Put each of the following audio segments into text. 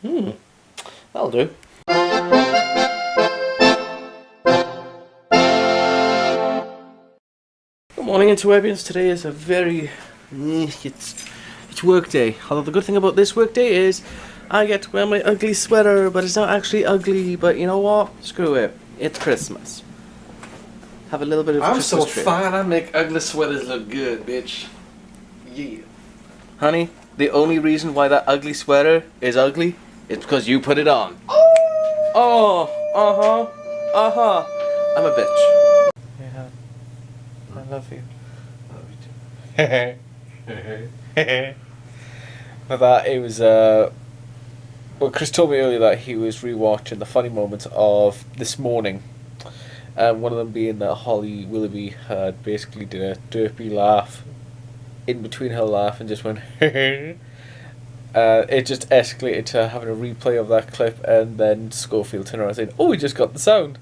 That'll do. Good morning, Interwebians. Today is a very... it's work day. Although the good thing about this work day is I get to wear my ugly sweater, but it's not actually ugly. But you know what? Screw it. It's Christmas. Have a little bit of I'm Christmas so tree. fine, I make ugly sweaters look good, bitch. Yeah. Honey, the only reason why that ugly sweater is ugly is because you put it on. Oh, I'm a bitch. Yeah, I love you. Love you too. But that it was well, Chris told me earlier that he was rewatching the funny moments of this morning. One of them being that Holly Willoughby had basically did a derpy laugh in between her laugh and just went it just escalated to having a replay of that clip, and then Schofield turned around and said, "Oh, we just got the sound."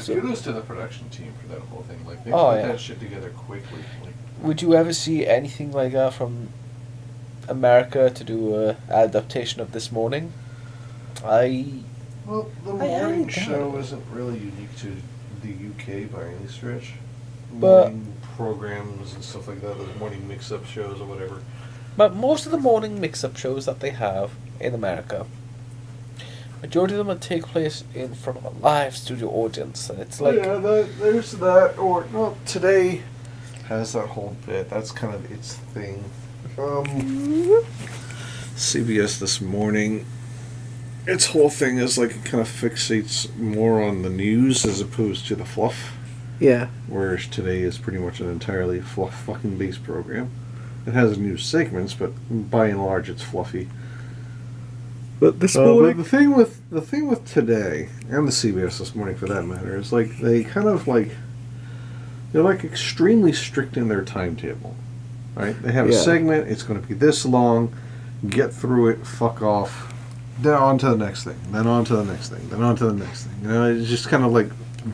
Kudos to the production team for that whole thing. Like, they Oh, put yeah. that shit together quickly. Like, Would you ever see anything like that from America to do a adaptation of This Morning? well, the morning doubt show it. isn't really unique to the UK by any stretch. But- Morning programs and stuff like that, those morning mix-up shows or whatever. But most of the morning mix-up shows that they have in America, majority of them would take place in front of a live studio audience, and it's like, yeah, there's that, or no, Today has that whole bit. That's kind of its thing. CBS This Morning, its whole thing is like it kind of fixates more on the news as opposed to the fluff. yeah, Whereas Today is pretty much an entirely fluff fucking based program. It has news segments, but by and large, it's fluffy. but This But the thing with Today and the CBS This Morning, for that matter, is like they kind of like they're like extremely strict in their timetable. Right? They have a Yeah. segment. It's going to be this long. Get through it. Fuck off. Then on to the next thing. Then on to the next thing. Then on to the next thing. You know, it's just kind of like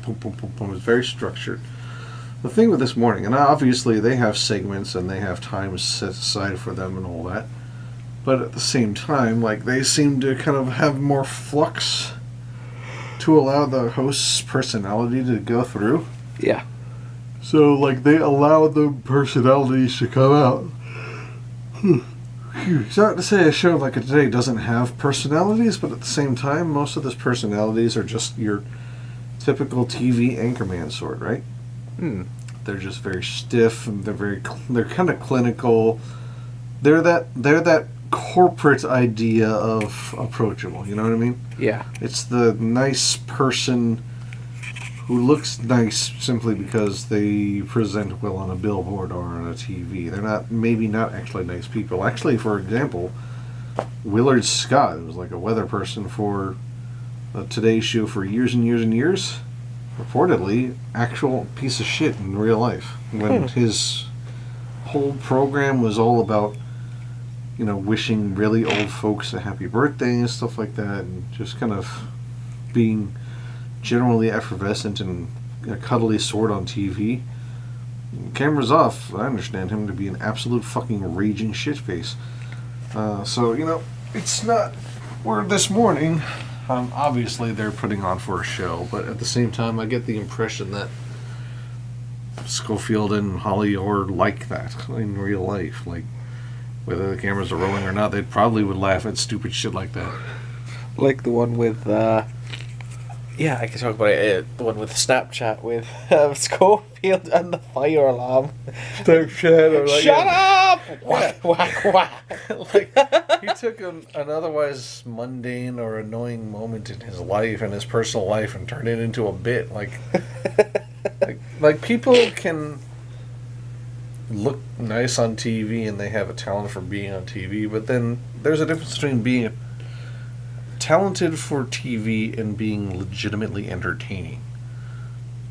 boom, boom, boom, boom. It's very structured. The thing with This Morning, and obviously they have segments and they have times set aside for them and all that. But at the same time, like, they seem to kind of have more flux to allow the host's personality to go through. yeah, So, like, they allow the personalities to come out. It's not to say a show like Today doesn't have personalities, but at the same time, most of those personalities are just your typical TV anchorman sort, right? They're just very stiff, and they're kind of clinical. They're that corporate idea of approachable. You know what I mean? yeah, It's the nice person who looks nice simply because they present well on a billboard or on a TV. They're maybe not actually nice people. Actually, for example, Willard Scott, who was like a weather person for the Today Show for years and years and years, reportedly actual piece of shit in real life. When his whole program was all about, you know, wishing really old folks a happy birthday and stuff like that, and just kind of being generally effervescent and a cuddly sort on TV. Cameras off, I understand him to be an absolute fucking raging shitface. So, you know, it's not... Where This Morning, obviously they're putting on for a show, but at the same time I get the impression that Schofield and Holly are like that in real life. Like, whether the cameras are rolling or not, they probably would laugh at stupid shit like that. like the one with yeah, I can talk about it. The one with Snapchat with Schofield and the fire alarm. Snapchat or like... Shut up! Whack, whack, whack. Like, he took an otherwise mundane or annoying moment in his life and his personal life and turned it into a bit. Like people can look nice on TV and they have a talent for being on TV, but then there's a difference between being talented for TV and being legitimately entertaining.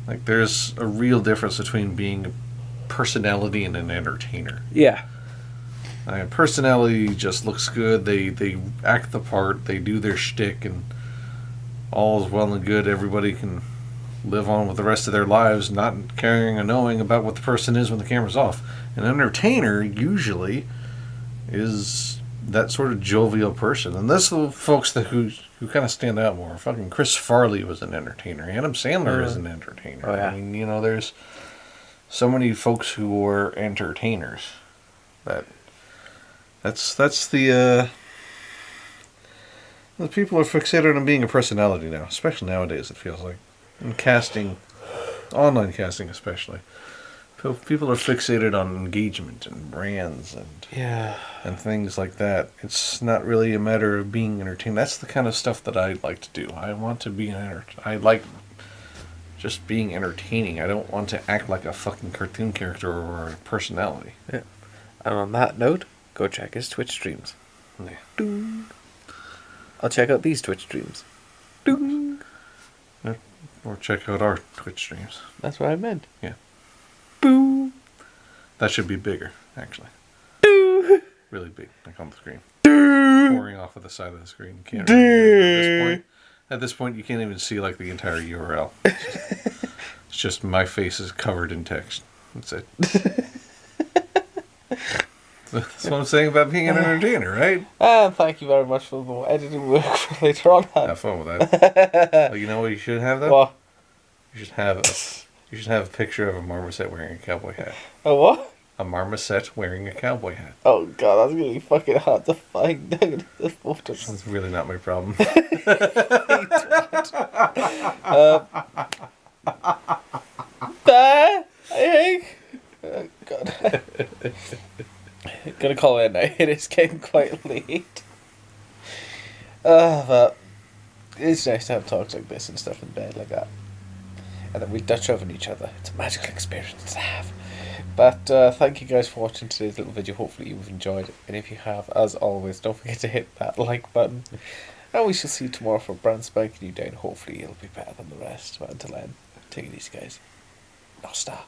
Like, there's a real difference between being a personality and an entertainer. Yeah. I mean, personality just looks good. They act the part. They do their shtick, and all is well and good. Everybody can live on with the rest of their lives, not caring or knowing about what the person is when the camera's off. An entertainer usually is that sort of jovial person. And this the folks who kind of stand out more. Fucking Chris Farley was an entertainer. Adam Sandler is an entertainer. Oh, yeah. I mean, there's so many folks who were entertainers. That's the people are fixated on being a personality now, especially nowadays. It feels like, in casting, online casting especially. People are fixated on engagement and brands and things like that. It's not really a matter of being entertained. That's the kind of stuff that I like to do. I want to be I like just being entertaining. I don't want to act like a fucking cartoon character or a personality. Yeah. And on that note, go check his Twitch streams. Yeah. Doom. I'll check out these Twitch streams. Doom. Or check out our Twitch streams. That's what I meant. Yeah. Boo. That should be bigger, actually. Doo. Really big, like on the screen. Doo. Pouring off of the side of the screen. You can't really, at this point, you can't even see like the entire URL. It's just my face is covered in text. That's it. That's what I'm saying about being an entertainer, right? And thank you very much for the editing work for later on. Have fun with that. Well, you know what you should have though? What? You should have a picture of a marmoset wearing a cowboy hat. A what? A marmoset wearing a cowboy hat. Oh god, that's gonna be fucking hard to find. That's really not my problem. I think. Oh god. Gonna call it a night. It is getting quite late. But it's nice to have talks like this and stuff in bed like that. And then we Dutch oven each other. It's a magical experience to have. But thank you guys for watching today's little video. Hopefully you've enjoyed it. And if you have, as always, don't forget to hit that like button. And we shall see you tomorrow for a brand spanking new day. And hopefully it'll be better than the rest. But until then, take it easy, guys. Nostar.